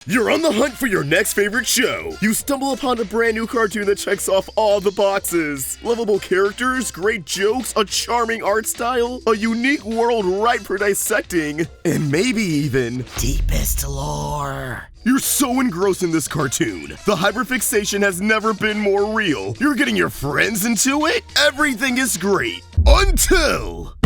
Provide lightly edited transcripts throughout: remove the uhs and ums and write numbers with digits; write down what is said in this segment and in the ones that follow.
You're on the hunt for your next favorite show. You stumble upon a brand new cartoon that checks off all the boxes. Lovable characters, great jokes, a charming art style, a unique world ripe for dissecting, and maybe even deepest lore. You're so engrossed in this cartoon. The hyperfixation has never been more real. You're getting your friends into it. Everything is great. Until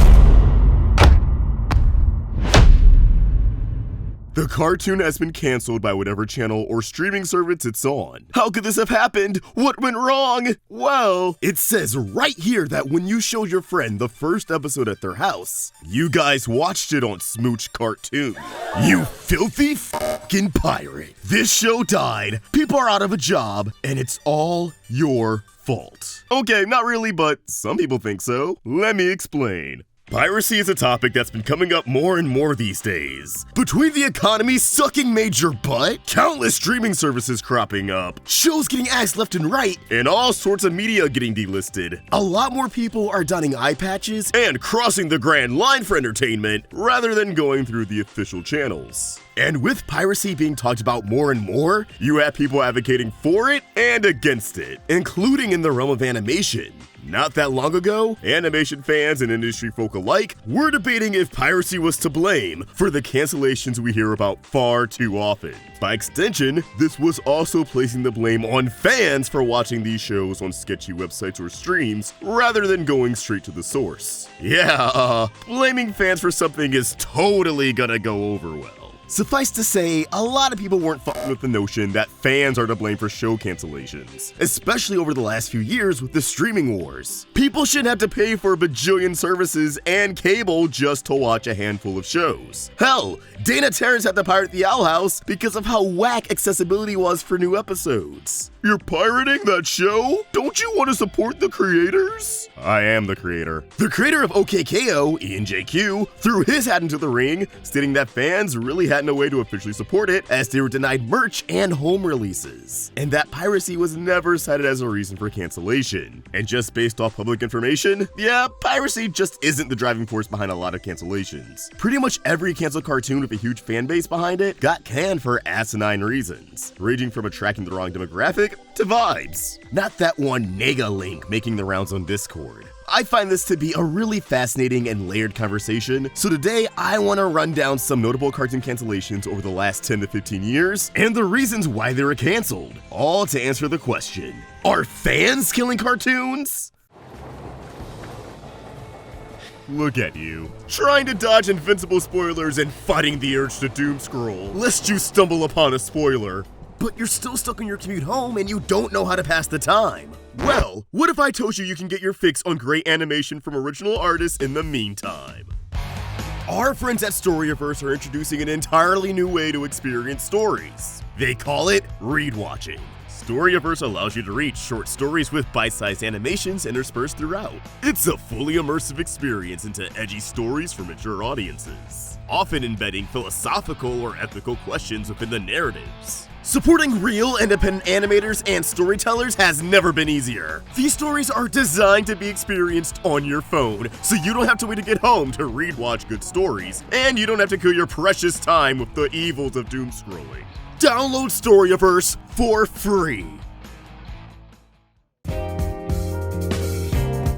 the cartoon has been canceled by whatever channel or streaming service it's on. How could this have happened? What went wrong? Well, it says right here that when you showed your friend the first episode at their house, you guys watched it on Smooch Cartoon. You filthy fucking pirate. This show died, people are out of a job, and it's all your fault. Okay, not really, but some people think so. Let me explain. Piracy is a topic that's been coming up more and more these days. Between the economy sucking major butt, countless streaming services cropping up, shows getting axed left and right, and all sorts of media getting delisted, a lot more people are donning eye patches and crossing the grand line for entertainment rather than going through the official channels. And with piracy being talked about more and more, you have people advocating for it and against it, including in the realm of animation. Not that long ago, animation fans and industry folk alike were debating if piracy was to blame for the cancellations we hear about far too often. By extension, this was also placing the blame on fans for watching these shows on sketchy websites or streams rather than going straight to the source. Yeah, blaming fans for something is totally gonna go over well. Suffice to say, a lot of people weren't fucking with the notion that fans are to blame for show cancellations, especially over the last few years with the streaming wars. People shouldn't have to pay for a bajillion services and cable just to watch a handful of shows. Hell, Dana Terrence had to pirate the Owl House because of how whack accessibility was for new episodes. You're pirating that show? Don't you want to support the creators? I am the creator. The creator of OKKO, Ian JQ, threw his hat into the ring, stating that fans really had no way to officially support it as they were denied merch and home releases, and that piracy was never cited as a reason for cancellation. And just based off public information, yeah, piracy just isn't the driving force behind a lot of cancellations. Pretty much every canceled cartoon with a huge fan base behind it got canned for asinine reasons, ranging from attracting the wrong demographic to vibes. Not that one nega link making the rounds on Discord. I find this to be a really fascinating and layered conversation, so today I want to run down some notable cartoon cancellations over the last 10 to 15 years and the reasons why they were canceled, all to answer the question, are fans killing cartoons? Look at you, trying to dodge invincible spoilers and fighting the urge to doom scroll, lest you stumble upon a spoiler. But you're still stuck on your commute home and you don't know how to pass the time. Well, what if I told you can get your fix on great animation from original artists in the meantime? Our friends at Storiaverse are introducing an entirely new way to experience stories. They call it read watching. Storiaverse allows you to read short stories with bite-sized animations interspersed throughout. It's a fully immersive experience into edgy stories for mature audiences, often embedding philosophical or ethical questions within the narratives. Supporting real independent animators and storytellers has never been easier. These stories are designed to be experienced on your phone, so you don't have to wait to get home to read-watch good stories, and you don't have to kill your precious time with the evils of doom scrolling. Download Storiaverse for free.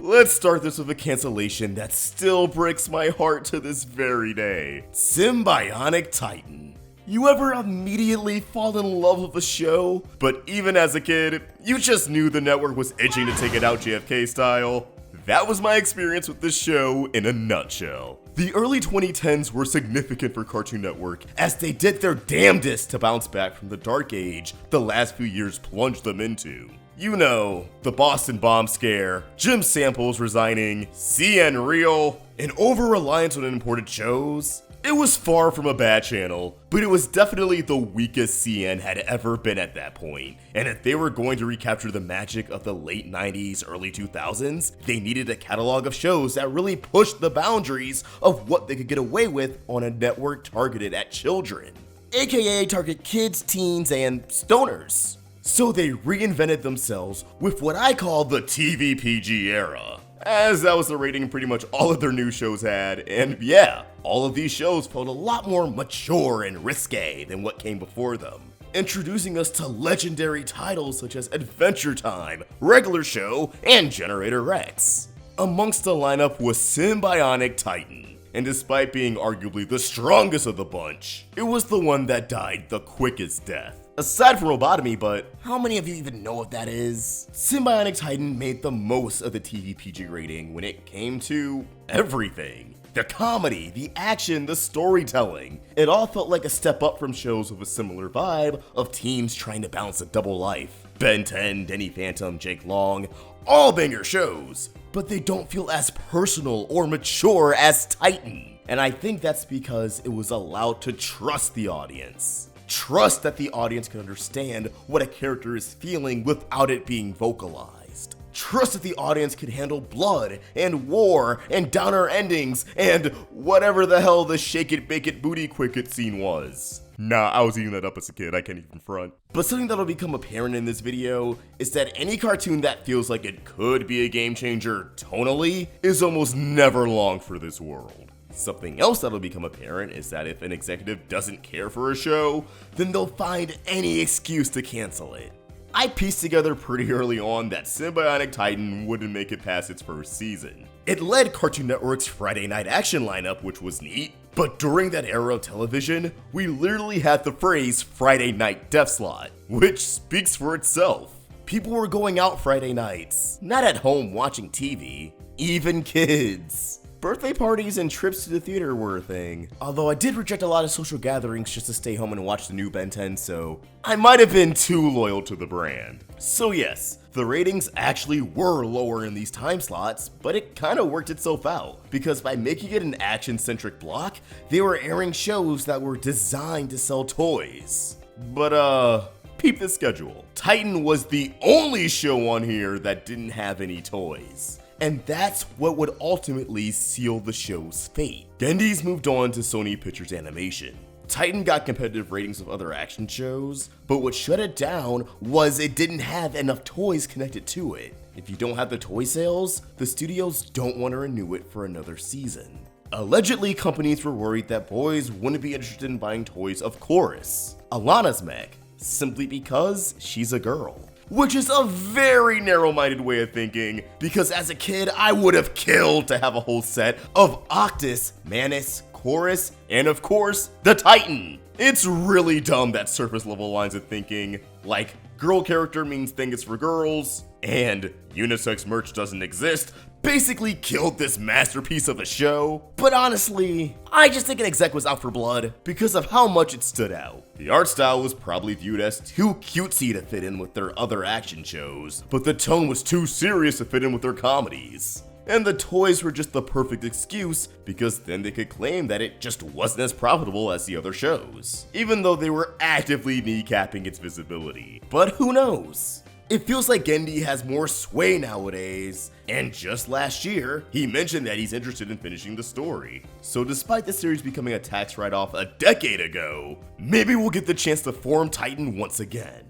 Let's start this with a cancellation that still breaks my heart to this very day. Sym-Bionic Titan. You ever immediately fall in love with a show, but even as a kid, you just knew the network was itching to take it out JFK style? That was my experience with this show in a nutshell. The early 2010s were significant for Cartoon Network as they did their damnedest to bounce back from the dark age the last few years plunged them into. You know, the Boston bomb scare, Jim Samples resigning, CN Real, an over-reliance on imported shows. It was far from a bad channel, but it was definitely the weakest CN had ever been at that point. And if they were going to recapture the magic of the late 90s, early 2000s, they needed a catalog of shows that really pushed the boundaries of what they could get away with on a network targeted at children, aka target kids, teens, and stoners. So they reinvented themselves with what I call the TVPG era. as that was the rating pretty much all of their new shows had, and yeah, all of these shows felt a lot more mature and risque than what came before them, introducing us to legendary titles such as Adventure Time, Regular Show, and Generator Rex. Amongst the lineup was Sym-Bionic Titan, and despite being arguably the strongest of the bunch, it was the one that died the quickest death. Aside from Robotomy, but how many of you even know what that is? Sym-Bionic Titan made the most of the TV PG rating when it came to everything. The comedy, the action, the storytelling. It all felt like a step up from shows with a similar vibe of teens trying to balance a double life. Ben 10, Danny Phantom, Jake Long, all banger shows, but they don't feel as personal or mature as Titan. And I think that's because it was allowed to trust the audience. Trust that the audience can understand what a character is feeling without it being vocalized. Trust that the audience can handle blood and war and downer endings and whatever the hell the shake it, bake it, booty quick it scene was. Nah, I was eating that up as a kid, I can't even front. But something that'll become apparent in this video is that any cartoon that feels like it could be a game changer tonally is almost never long for this world. Something else that'll become apparent is that if an executive doesn't care for a show, then they'll find any excuse to cancel it. I pieced together pretty early on that Sym-Bionic Titan wouldn't make it past its first season. It led Cartoon Network's Friday night action lineup, which was neat, but during that era of television, we literally had the phrase Friday night death slot, which speaks for itself. People were going out Friday nights, not at home watching TV, even kids. Birthday parties and trips to the theater were a thing, although I did reject a lot of social gatherings just to stay home and watch the new Ben 10, so I might have been too loyal to the brand. So yes, the ratings actually were lower in these time slots, but it kinda worked itself out, because by making it an action-centric block, they were airing shows that were designed to sell toys. But peep the schedule. Titan was the only show on here that didn't have any toys. And that's what would ultimately seal the show's fate. Gendy's moved on to Sony Pictures Animation. Titan got competitive ratings of other action shows, but what shut it down was it didn't have enough toys connected to it. If you don't have the toy sales, the studios don't want to renew it for another season. Allegedly, companies were worried that boys wouldn't be interested in buying toys of Chorus, Alana's mech, simply because she's a girl. Which is a very narrow-minded way of thinking, because as a kid, I would have killed to have a whole set of Octus, Manus, Chorus, and of course, the Titan. It's really dumb that surface-level lines of thinking, like girl character means thing is for girls, and unisex merch doesn't exist, basically killed this masterpiece of a show. But honestly, I just think an exec was out for blood because of how much it stood out. The art style was probably viewed as too cutesy to fit in with their other action shows, but the tone was too serious to fit in with their comedies. And the toys were just the perfect excuse, because then they could claim that it just wasn't as profitable as the other shows, even though they were actively kneecapping its visibility. But who knows? It feels like Gendy has more sway nowadays, and just last year, he mentioned that he's interested in finishing the story. So despite the series becoming a tax write-off a decade ago, maybe we'll get the chance to form Titan once again.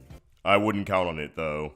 I wouldn't count on it though.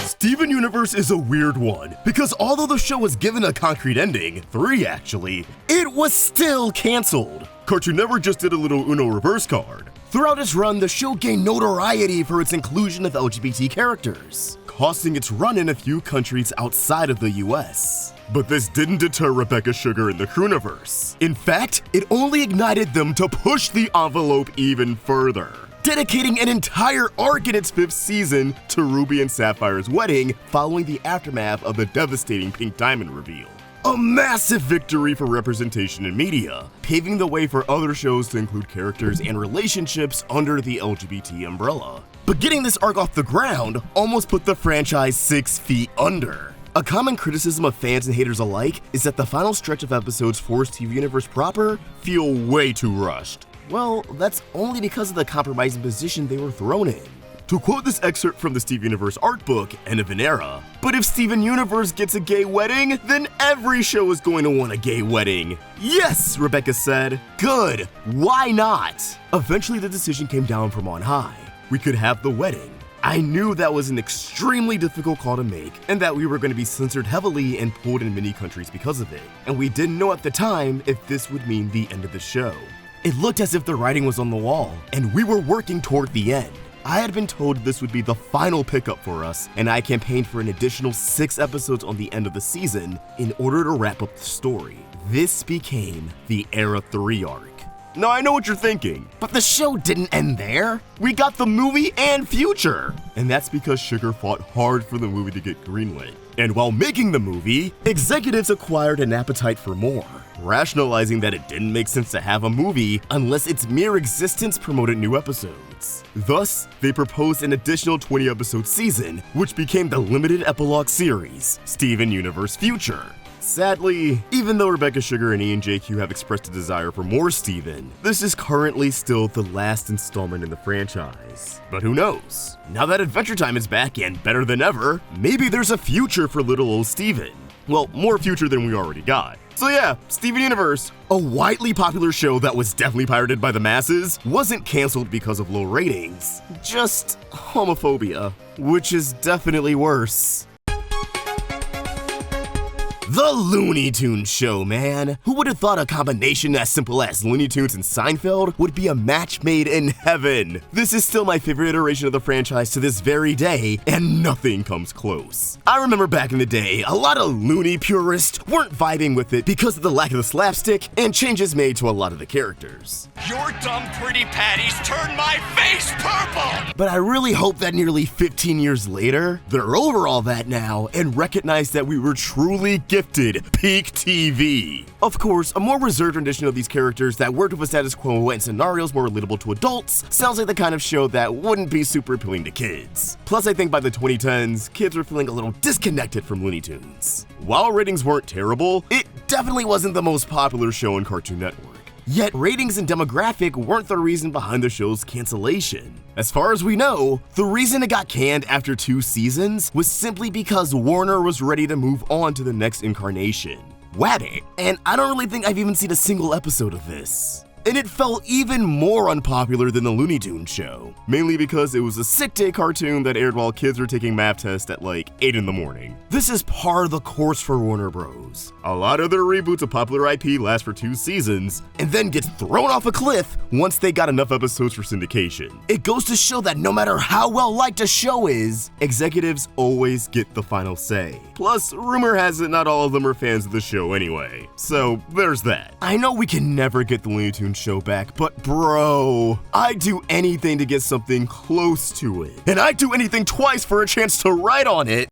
Steven Universe is a weird one, because although the show was given a concrete ending, 3 actually, it was still cancelled. Cartoon Network just did a little Uno reverse card. Throughout its run, the show gained notoriety for its inclusion of LGBT characters, costing its run in a few countries outside of the US. But this didn't deter Rebecca Sugar and the Crooniverse. In fact, it only ignited them to push the envelope even further, dedicating an entire arc in its 5th season to Ruby and Sapphire's wedding following the aftermath of the devastating Pink Diamond reveal. A massive victory for representation in media, paving the way for other shows to include characters and relationships under the LGBT umbrella. But getting this arc off the ground almost put the franchise 6 feet under. A common criticism of fans and haters alike is that the final stretch of episodes force TV Universe proper feel way too rushed. Well, that's only because of the compromising position they were thrown in. To quote this excerpt from the Steven Universe art book, End of an Era, "But if Steven Universe gets a gay wedding, then every show is going to want a gay wedding." "Yes," Rebecca said. "Good, why not?" Eventually the decision came down from on high. We could have the wedding. I knew that was an extremely difficult call to make, and that we were going to be censored heavily and pulled in many countries because of it. And we didn't know at the time if this would mean the end of the show. It looked as if the writing was on the wall, and we were working toward the end. I had been told this would be the final pickup for us, and I campaigned for an additional 6 episodes on the end of the season in order to wrap up the story. This became the Era 3 arc. Now I know what you're thinking, but the show didn't end there. We got the movie and future. And that's because Sugar fought hard for the movie to get greenlit. And while making the movie, executives acquired an appetite for more, rationalizing that it didn't make sense to have a movie unless its mere existence promoted new episodes. Thus, they proposed an additional 20-episode season, which became the limited epilogue series, Steven Universe Future. Sadly, even though Rebecca Sugar and Ian JQ have expressed a desire for more Steven, this is currently still the last installment in the franchise. But who knows? Now that Adventure Time is back and better than ever, maybe there's a future for little old Steven. Well, more future than we already got. So yeah, Steven Universe, a widely popular show that was definitely pirated by the masses, wasn't canceled because of low ratings, just homophobia, which is definitely worse. The Looney Tunes show, man. Who would have thought a combination as simple as Looney Tunes and Seinfeld would be a match made in heaven? This is still my favorite iteration of the franchise to this very day, and nothing comes close. I remember back in the day, a lot of Looney purists weren't vibing with it because of the lack of the slapstick and changes made to a lot of the characters. Your dumb pretty patties turned my face purple! But I really hope that nearly 15 years later, they're over all that now and recognize that we were truly gifted peak TV. Of course, a more reserved rendition of these characters that worked with a status quo and scenarios more relatable to adults sounds like the kind of show that wouldn't be super appealing to kids. Plus, I think by the 2010s, kids were feeling a little disconnected from Looney Tunes. While ratings weren't terrible, it definitely wasn't the most popular show on Cartoon Network. Yet ratings and demographic weren't the reason behind the show's cancellation. As far as we know, the reason it got canned after 2 seasons was simply because Warner was ready to move on to the next incarnation, Wabbit. And I don't really think I've even seen a single episode of this. And it felt even more unpopular than the Looney Tunes show, mainly because it was a sick day cartoon that aired while kids were taking math tests at like 8 in the morning. This is par the course for Warner Bros. A lot of their reboots of popular IP last for 2 seasons, and then gets thrown off a cliff once they got enough episodes for syndication. It goes to show that no matter how well liked a show is, executives always get the final say. Plus, rumor has it not all of them are fans of the show anyway, so there's that. I know we can never get the Looney Tunes show back, but bro, I'd do anything to get something close to it. And I'd do anything twice for a chance to write on it.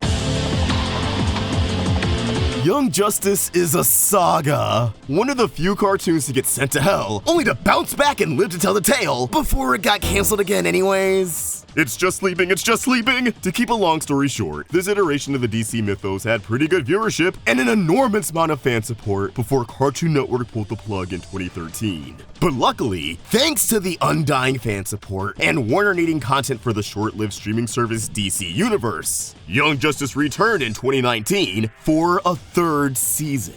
Young Justice is a saga. One of the few cartoons to get sent to hell, only to bounce back and live to tell the tale before it got canceled again anyways. It's just sleeping, it's just sleeping! To keep a long story short, this iteration of the DC mythos had pretty good viewership and an enormous amount of fan support before Cartoon Network pulled the plug in 2013. But luckily, thanks to the undying fan support and Warner needing content for the short-lived streaming service DC Universe, Young Justice returned in 2019 for a 3rd season,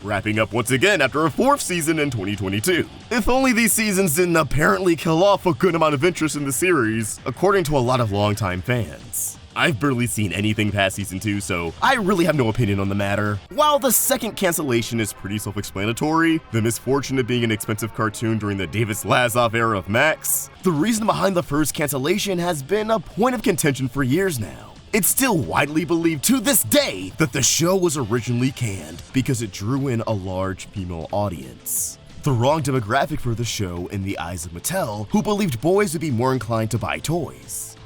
wrapping up once again after a 4th season in 2022. If only these seasons didn't apparently kill off a good amount of interest in the series, according to a lot of longtime fans. I've barely seen anything past season 2, so I really have no opinion on the matter. While the second cancellation is pretty self-explanatory, the misfortune of being an expensive cartoon during the Davis Lazoff era of Max, the reason behind the first cancellation has been a point of contention for years now. It's still widely believed to this day that the show was originally canned because it drew in a large female audience. The wrong demographic for the show in the eyes of Mattel, who believed boys would be more inclined to buy toys.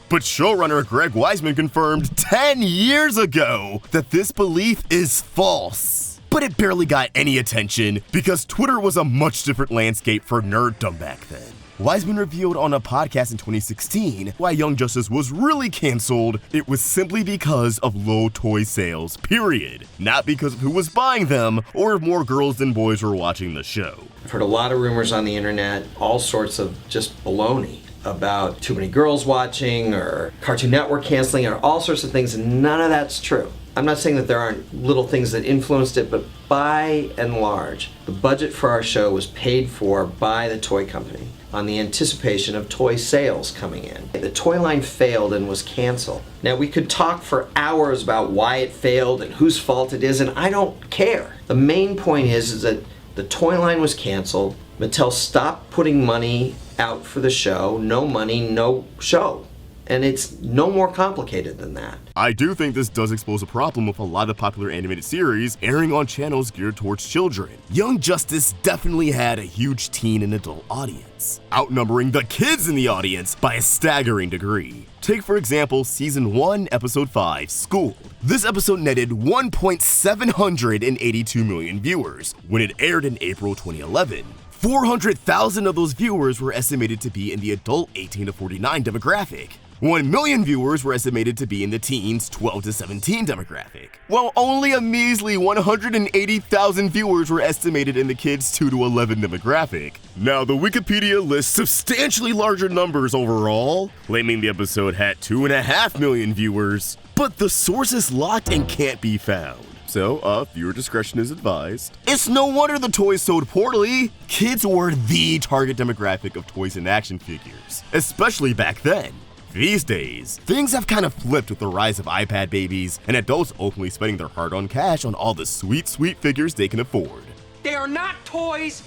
But showrunner Greg Weisman confirmed 10 years ago that this belief is false. But it barely got any attention because Twitter was a much different landscape for nerddom back then. Weisman revealed on a podcast in 2016 why Young Justice was really canceled. It was simply because of low toy sales, period. Not because of who was buying them or if more girls than boys were watching the show. I've heard a lot of rumors on the internet, all sorts of just baloney about too many girls watching or Cartoon Network canceling or all sorts of things, and none of that's true. I'm not saying that there aren't little things that influenced it, but by and large, the budget for our show was paid for by the toy company on the anticipation of toy sales coming in. The toy line failed and was canceled. Now, we could talk for hours about why it failed and whose fault it is, and I don't care. The main point is that the toy line was canceled. Mattel stopped putting money out for the show. No money, no show. And it's no more complicated than that. I do think this does expose a problem with a lot of popular animated series airing on channels geared towards children. Young Justice definitely had a huge teen and adult audience, outnumbering the kids in the audience by a staggering degree. Take, for example, Season 1, Episode 5, Schooled. This episode netted 1.782 million viewers when it aired in April 2011. 400,000 of those viewers were estimated to be in the adult 18 to 49 demographic. 1 million viewers were estimated to be in the teens 12 to 17 demographic, while only a measly 180,000 viewers were estimated in the kids 2 to 11 demographic. Now, the Wikipedia lists substantially larger numbers overall, claiming the episode had 2.5 million viewers, but the source is locked and can't be found. So, viewer discretion is advised. It's no wonder the toys sold poorly. Kids were the target demographic of toys and action figures, especially back then. These days, things have kind of flipped with the rise of iPad babies and adults openly spending their hard-earned cash on all the sweet figures they can afford. They are not toys,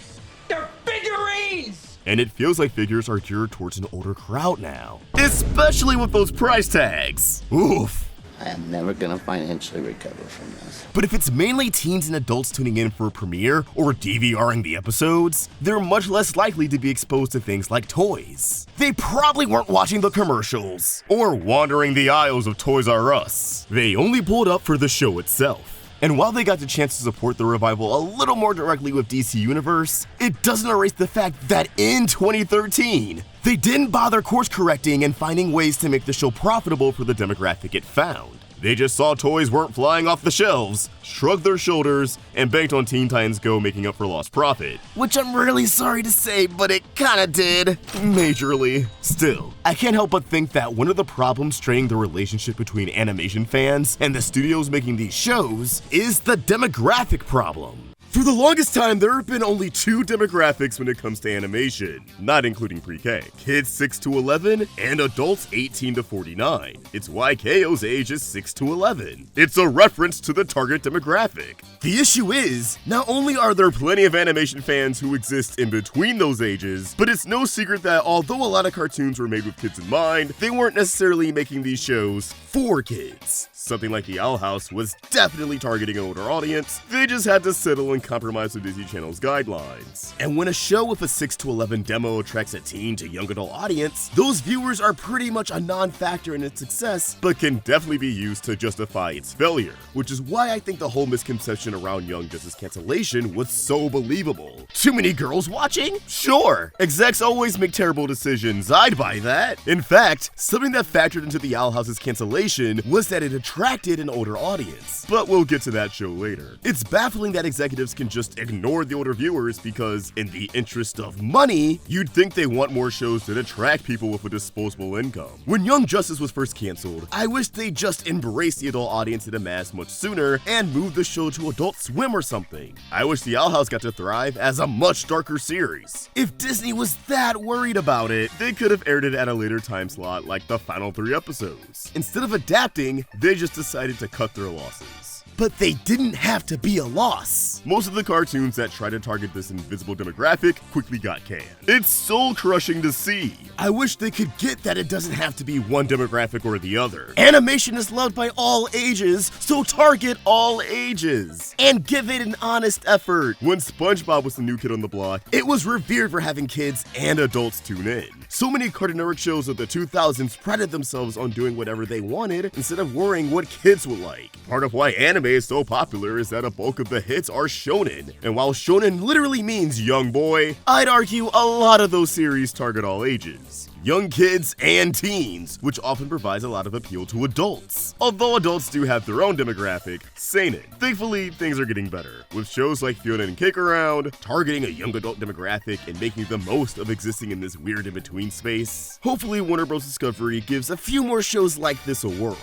they're figurines! And it feels like figures are geared towards an older crowd now, especially with those price tags. Oof. I am never gonna financially recover from this. But if it's mainly teens and adults tuning in for a premiere or DVRing the episodes, they're much less likely to be exposed to things like toys. They probably weren't watching the commercials or wandering the aisles of Toys R Us. They only pulled up for the show itself. And while they got the chance to support the revival a little more directly with DC Universe, it doesn't erase the fact that in 2013, they didn't bother course correcting and finding ways to make the show profitable for the demographic it found. They just saw toys weren't flying off the shelves, shrugged their shoulders, and banked on Teen Titans Go making up for lost profit. Which I'm really sorry to say, but it kinda did. Majorly. Still, I can't help but think that one of the problems straining the relationship between animation fans and the studios making these shows is the demographic problem. For the longest time, there have been only 2 demographics when it comes to animation, not including pre-K. Kids 6 to 11 and adults 18 to 49. It's why KO's age is 6 to 11. It's a reference to the target demographic. The issue is, not only are there plenty of animation fans who exist in between those ages, but it's no secret that although a lot of cartoons were made with kids in mind, they weren't necessarily making these shows for kids. Something like The Owl House was definitely targeting an older audience. They just had to settle and compromise with Disney Channel's guidelines. And when a show with a 6 to 11 demo attracts a teen to young adult audience, those viewers are pretty much a non-factor in its success, but can definitely be used to justify its failure. Which is why I think the whole misconception around Young Justice cancellation was so believable. Too many girls watching? Sure. Execs always make terrible decisions. I'd buy that. In fact, something that factored into the Owl House's cancellation was that it attracted an older audience. But we'll get to that show later. It's baffling that executives can just ignore the older viewers because, in the interest of money, you'd think they want more shows that attract people with a disposable income. When Young Justice was first canceled, I wish they just embraced the adult audience in a mass much sooner and moved the show to Adult Swim or something. I wish the Owl House got to thrive as a much darker series. If Disney was that worried about it, they could have aired it at a later time slot like the final 3 episodes. Instead of adapting, they just decided to cut their losses. But they didn't have to be a loss. Most of the cartoons that try to target this invisible demographic quickly got canned. It's soul-crushing to see. I wish they could get that it doesn't have to be one demographic or the other. Animation is loved by all ages, so target all ages. And give it an honest effort. When SpongeBob was the new kid on the block, it was revered for having kids and adults tune in. So many Cartoon Network shows of the 2000s prided themselves on doing whatever they wanted instead of worrying what kids would like. Part of why anime is so popular is that a bulk of the hits are shonen, and while shonen literally means young boy, I'd argue a lot of those series target all ages. Young kids and teens, which often provides a lot of appeal to adults. Although adults do have their own demographic, seinen. Thankfully, things are getting better, with shows like Fiona and Cake Around, targeting a young adult demographic and making the most of existing in this weird in-between space. Hopefully, Warner Bros. Discovery gives a few more shows like this a whirl.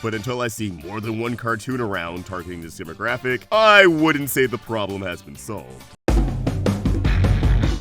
but until I see more than one cartoon around targeting this demographic, I wouldn't say the problem has been solved.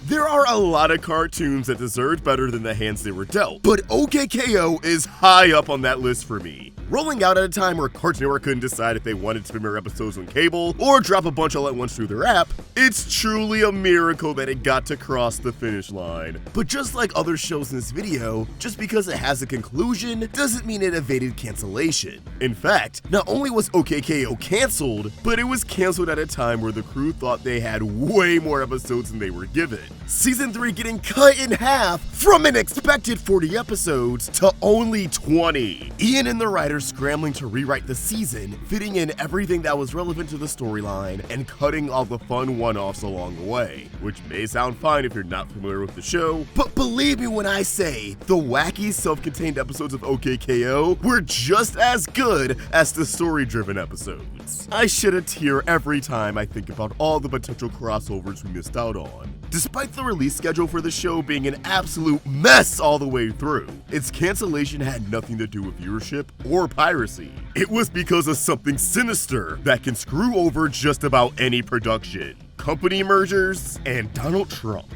There are a lot of cartoons that deserved better than the hands they were dealt, but OKKO is high up on that list for me. Rolling out at a time where Cartoon Network couldn't decide if they wanted to premiere episodes on cable or drop a bunch all at once through their app, it's truly a miracle that it got to cross the finish line. But just like other shows in this video, just because it has a conclusion doesn't mean it evaded cancellation. In fact, not only was OKKO canceled, but it was canceled at a time where the crew thought they had way more episodes than they were given. Season 3 getting cut in half from an expected 40 episodes to only 20. Ian and the writers scrambling to rewrite the season, fitting in everything that was relevant to the storyline and cutting all the fun one-offs along the way, which may sound fine if you're not familiar with the show, but believe me when I say the wacky self-contained episodes of OKKO were just as good as the story-driven episodes. I shed a tear every time I think about all the potential crossovers we missed out on. Despite the release schedule for the show being an absolute mess all the way through, its cancellation had nothing to do with viewership or piracy. It was because of something sinister that can screw over just about any production: company mergers and Donald Trump.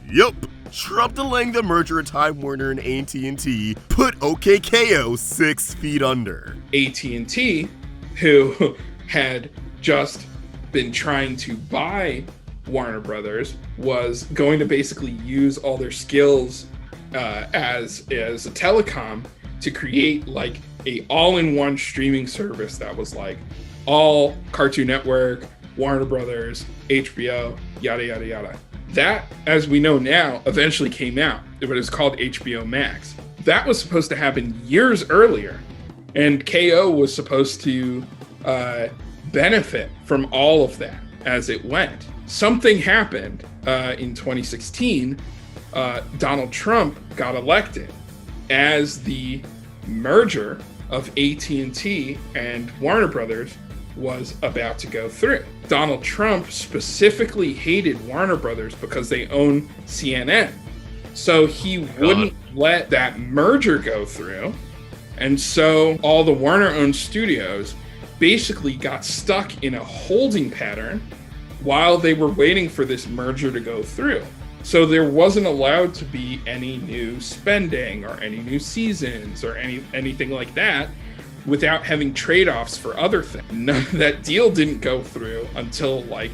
Yup, Trump delaying the merger of Time Warner and AT&T put OKKO 6 feet under. AT&T, who had just been trying to buy Warner Brothers, was going to basically use all their skills as a telecom to create like a all-in-one streaming service that was like all Cartoon Network, Warner Brothers, HBO, yada yada yada. That, as we know now, eventually came out. It was called HBO Max. That was supposed to happen years earlier, and KO was supposed to benefit from all of that as it went. Something happened in 2016. Donald Trump got elected as the merger of AT&T and Warner Brothers was about to go through. Donald Trump specifically hated Warner Brothers because they own CNN. So he wouldn't let that merger go through. And so all the Warner-owned studios basically got stuck in a holding pattern while they were waiting for this merger to go through. So there wasn't allowed to be any new spending or any new seasons or anything like that without having trade-offs for other things. That deal didn't go through until like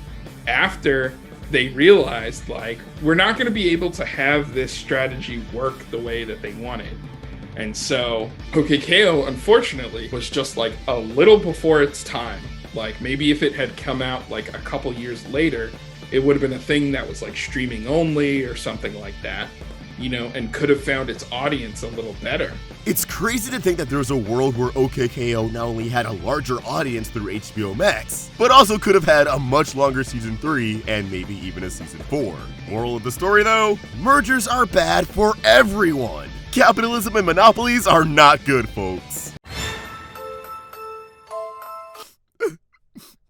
after they realized like, we're not going to be able to have this strategy work the way that they wanted. And so OKKO, unfortunately, was just like a little before its time. Like maybe if it had come out like a couple years later, it would have been a thing that was like streaming only or something like that, you know, and could have found its audience a little better. It's crazy to think that there was a world where OKKO not only had a larger audience through HBO Max, but also could have had a much longer season 3 and maybe even a season 4. Moral of the story though, mergers are bad for everyone. Capitalism and monopolies are not good, folks.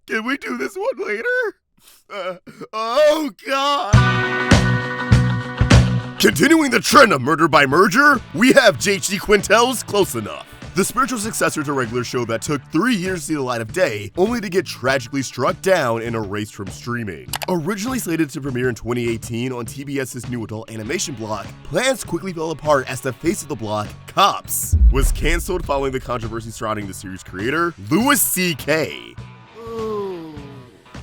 Can we do this one later? Oh God! Continuing the trend of murder by merger, we have JHD Quintel's Close Enough, the spiritual successor to a regular show that took 3 years to see the light of day, only to get tragically struck down and erased from streaming. Originally slated to premiere in 2018 on TBS's new adult animation block, plans quickly fell apart as the face of the block, Cops, was canceled following the controversy surrounding the series creator, Louis C.K.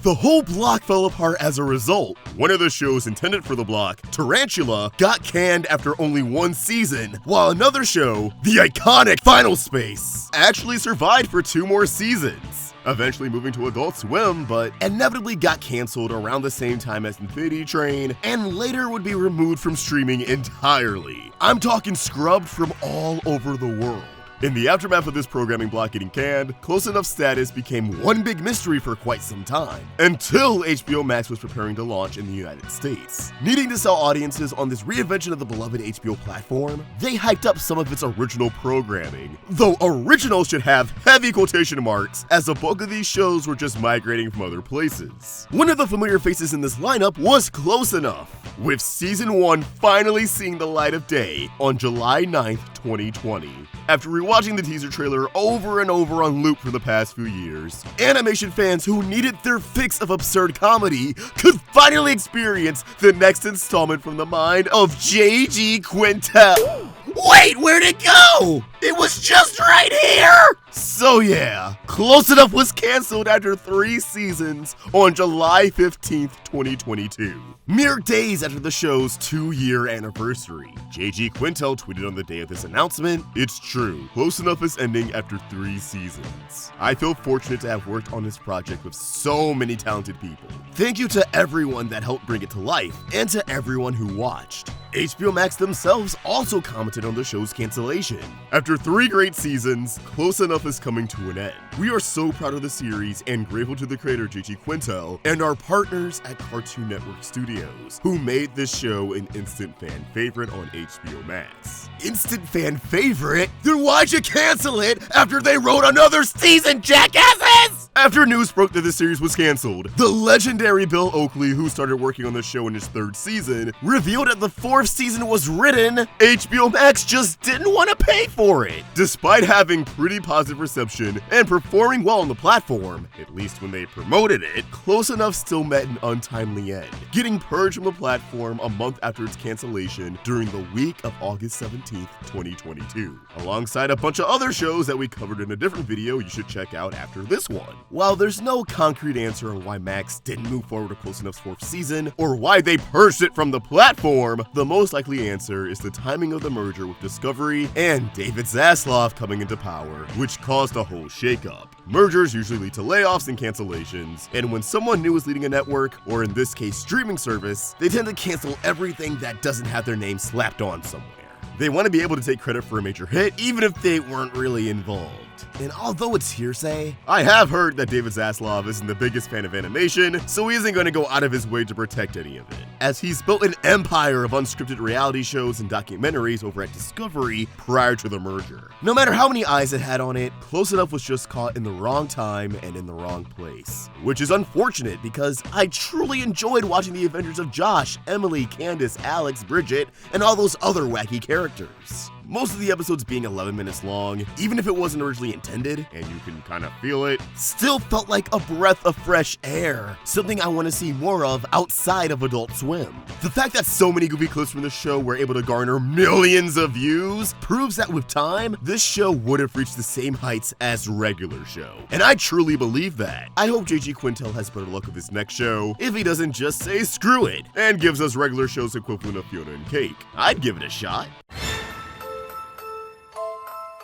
The whole block fell apart as a result. One of the shows intended for the block, Tarantula, got canned after only 1 season, while another show, the iconic Final Space, actually survived for 2 more seasons, eventually moving to Adult Swim, but inevitably got canceled around the same time as Infinity Train, and later would be removed from streaming entirely. I'm talking scrubbed from all over the world. In the aftermath of this programming block getting canned, Close Enough status became one big mystery for quite some time, until HBO Max was preparing to launch in the United States. Needing to sell audiences on this reinvention of the beloved HBO platform, they hyped up some of its original programming, though original should have heavy quotation marks, as the bulk of these shows were just migrating from other places. One of the familiar faces in this lineup was Close Enough, with season 1 finally seeing the light of day on July 9th, 2020. After rewatching the teaser trailer over and over on loop for the past few years, animation fans who needed their fix of absurd comedy could finally experience the next installment from the mind of J.G. Quintel. Wait, where'd it go? It was just right here! So yeah, Close Enough was canceled after 3 seasons on July 15th, 2022. Mere days after the show's 2-year anniversary, J.G. Quintel tweeted on the day of this announcement, "It's true, Close Enough is ending after 3 seasons. I feel fortunate to have worked on this project with so many talented people. Thank you to everyone that helped bring it to life, and to everyone who watched." HBO Max themselves also commented on the show's cancellation. After 3 great seasons, Close Enough is coming to an end. We are so proud of the series and grateful to the creator J.G. Quintel and our partners at Cartoon Network Studios, who made this show an instant fan favorite on HBO Max. Instant fan favorite? Then why'd you cancel it after they wrote another season, jackasses? After news broke that the series was canceled, the legendary Bill Oakley, who started working on the show in his 3rd season, revealed that the 4th season was written, HBO Max just didn't want to pay for it. Despite having pretty positive reception and performing well on the platform, at least when they promoted it, Close Enough still met an untimely end, getting purged from the platform a month after its cancellation during the week of August 17th, 2022, alongside a bunch of other shows that we covered in a different video you should check out after this one. While there's no concrete answer on why Max didn't move forward with Close Enough's 4th season, or why they purged it from the platform, the most likely answer is the timing of the merger with Discovery and David Zaslav coming into power, which caused a whole shakeup. Mergers usually lead to layoffs and cancellations, and when someone new is leading a network, or in this case streaming service, they tend to cancel everything that doesn't have their name slapped on somewhere. They want to be able to take credit for a major hit, even if they weren't really involved. And although it's hearsay, I have heard that David Zaslav isn't the biggest fan of animation, so he isn't going to go out of his way to protect any of it, as he's built an empire of unscripted reality shows and documentaries over at Discovery prior to the merger. No matter how many eyes it had on it, Close Enough was just caught in the wrong time and in the wrong place. Which is unfortunate because I truly enjoyed watching the adventures of Josh, Emily, Candace, Alex, Bridget, and all those other wacky characters. Most of the episodes being 11 minutes long, even if it wasn't originally intended, and you can kind of feel it, still felt like a breath of fresh air, something I want to see more of outside of Adult Swim. The fact that so many goofy clips from the show were able to garner millions of views proves that with time, this show would have reached the same heights as regular show. And I truly believe that. I hope J.G. Quintel has better luck with his next show if he doesn't just say screw it and gives us regular shows equivalent of Fiona and Cake. I'd give it a shot.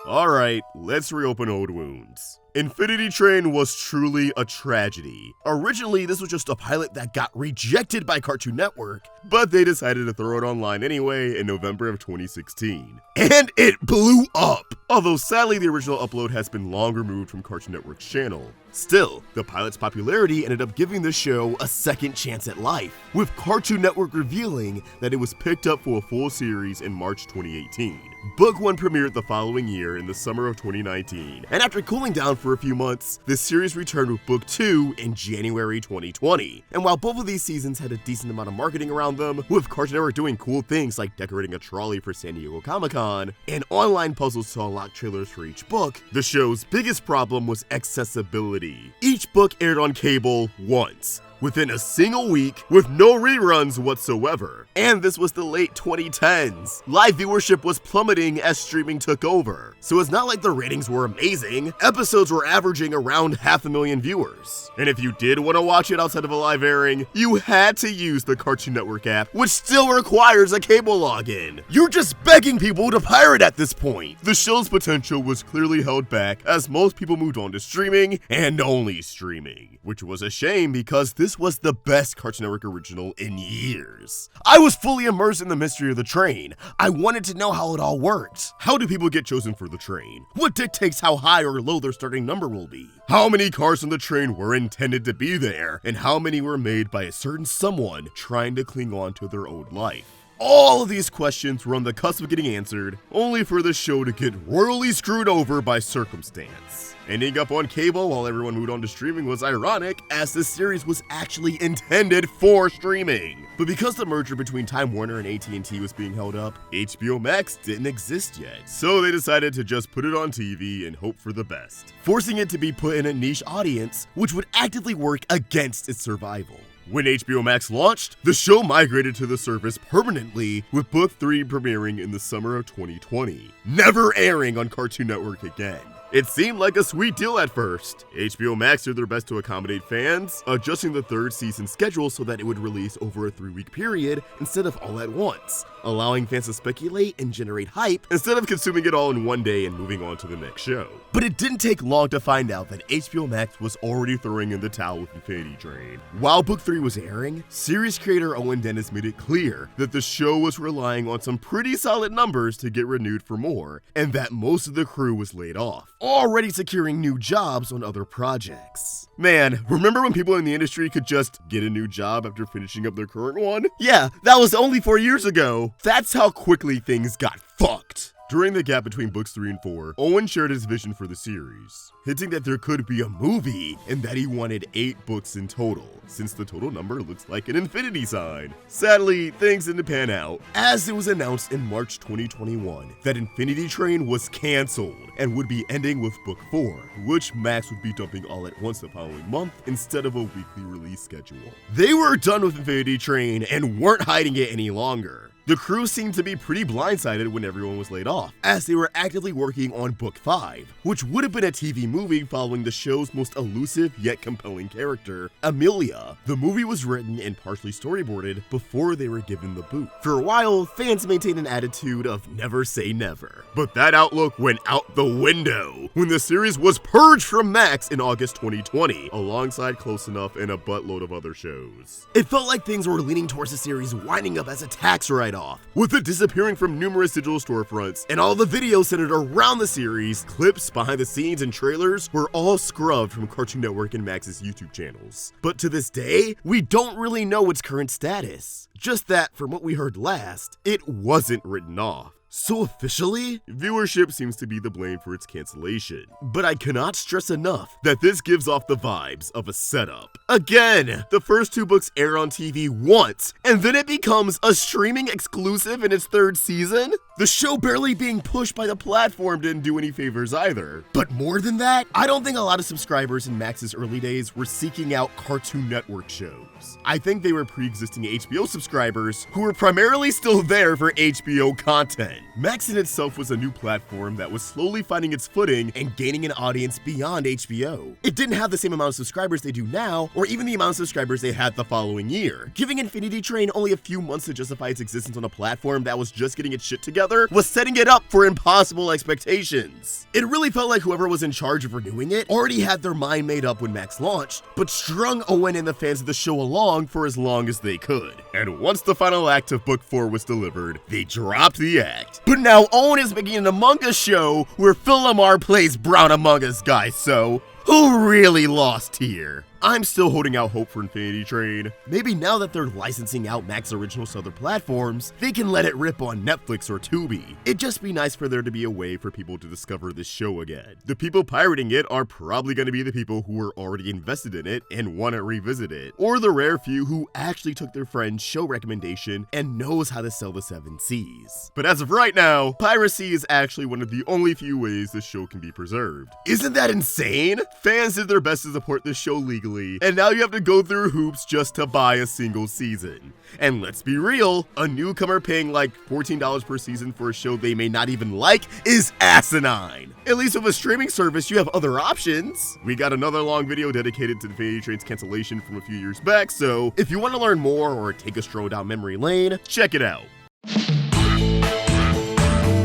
Alright, let's reopen old wounds. Infinity Train was truly a tragedy. Originally, this was just a pilot that got rejected by Cartoon Network, but they decided to throw it online anyway in November of 2016. And it blew up! Although sadly the original upload has been long removed from Cartoon Network's channel. Still, the pilot's popularity ended up giving the show a second chance at life, with Cartoon Network revealing that it was picked up for a full series in March 2018. Book 1 premiered the following year in the summer of 2019, and after cooling down for a few months, the series returned with Book 2 in January 2020. And while both of these seasons had a decent amount of marketing around them, with Cartoon Network doing cool things like decorating a trolley for San Diego Comic-Con, and online puzzles to unlock trailers for each book, the show's biggest problem was accessibility. Each book aired on cable once, within a single week, with no reruns whatsoever. And this was the late 2010s. Live viewership was plummeting as streaming took over, so it's not like the ratings were amazing. Episodes were averaging around 500,000 viewers. And if you did want to watch it outside of a live airing, you had to use the Cartoon Network app, which still requires a cable login. You're just begging people to pirate at this point. The show's potential was clearly held back as most people moved on to streaming, and only streaming, which was a shame because this was the best Cartoon Network original in years. I was fully immersed in the mystery of the train. I wanted to know how it all worked. How do people get chosen for the train? What dictates how high or low their starting number will be? How many cars on the train were intended to be there, and how many were made by a certain someone trying to cling on to their old life? All of these questions were on the cusp of getting answered, only for the show to get royally screwed over by circumstance. Ending up on cable while everyone moved on to streaming was ironic, as the series was actually intended for streaming. But because the merger between Time Warner and AT&T was being held up, HBO Max didn't exist yet. So they decided to just put it on TV and hope for the best, forcing it to be put in a niche audience, which would actively work against its survival. When HBO Max launched, the show migrated to the service permanently, with Book 3 premiering in the summer of 2020, never airing on Cartoon Network again. It seemed like a sweet deal at first. HBO Max did their best to accommodate fans, adjusting the third season schedule so that it would release over a 3-week period instead of all at once, allowing fans to speculate and generate hype instead of consuming it all in one day and moving on to the next show. But it didn't take long to find out that HBO Max was already throwing in the towel with Infinity Train. While Book 3 was airing, series creator Owen Dennis made it clear that the show was relying on some pretty solid numbers to get renewed for more, and that most of the crew was laid off, already securing new jobs on other projects. Man, remember when people in the industry could just get a new job after finishing up their current one? Yeah, that was only 4 years ago. That's how quickly things got fucked. During the gap between books 3 and 4, Owen shared his vision for the series, hinting that there could be a movie and that he wanted 8 books in total, since the total number looks like an infinity sign. Sadly, things didn't pan out, as it was announced in March 2021 that Infinity Train was cancelled and would be ending with Book 4, which Max would be dumping all at once the following month instead of a weekly release schedule. They were done with Infinity Train and weren't hiding it any longer. The crew seemed to be pretty blindsided when everyone was laid off, as they were actively working on Book 5, which would have been a TV movie following the show's most elusive yet compelling character, Amelia. The movie was written and partially storyboarded before they were given the boot. For a while, fans maintained an attitude of never say never, but that outlook went out the window when the series was purged from Max in August 2020, alongside Close Enough and a buttload of other shows. It felt like things were leaning towards the series winding up as a tax write-off, with it disappearing from numerous digital storefronts, and all the videos centered around the series, clips, behind the scenes, and trailers were all scrubbed from Cartoon Network and Max's YouTube channels. But to this day, we don't really know its current status. Just that, from what we heard last, it wasn't written off. So officially, viewership seems to be the blame for its cancellation. But I cannot stress enough that this gives off the vibes of a setup. Again, the first 2 books air on TV once, and then it becomes a streaming exclusive in its 3rd season? The show barely being pushed by the platform didn't do any favors either. But more than that, I don't think a lot of subscribers in Max's early days were seeking out Cartoon Network shows. I think they were pre-existing HBO subscribers who were primarily still there for HBO content. Max in itself was a new platform that was slowly finding its footing and gaining an audience beyond HBO. It didn't have the same amount of subscribers they do now, or even the amount of subscribers they had the following year. Giving Infinity Train only a few months to justify its existence on a platform that was just getting its shit together was setting it up for impossible expectations. It really felt like whoever was in charge of renewing it already had their mind made up when Max launched, but strung Owen and the fans of the show along for as long as they could. And once the final act of Book 4 was delivered, they dropped the act. But now Owen is making an Among Us show where Phil Lamar plays Brown Among Us guys, so who really lost here? I'm still holding out hope for Infinity Train. Maybe now that they're licensing out Max Originals to other platforms, they can let it rip on Netflix or Tubi. It'd just be nice for there to be a way for people to discover this show again. The people pirating it are probably going to be the people who were already invested in it and want to revisit it, or the rare few who actually took their friend's show recommendation and knows how to sell the 7 Cs. But as of right now, piracy is actually one of the only few ways this show can be preserved. Isn't that insane? Fans did their best to support this show legally, and now you have to go through hoops just to buy a single season. And let's be real, a newcomer paying like $14 per season for a show they may not even like is asinine. At least with a streaming service, you have other options. We got another long video dedicated to Infinity Train's cancellation from a few years back, so if you want to learn more or take a stroll down memory lane, check it out.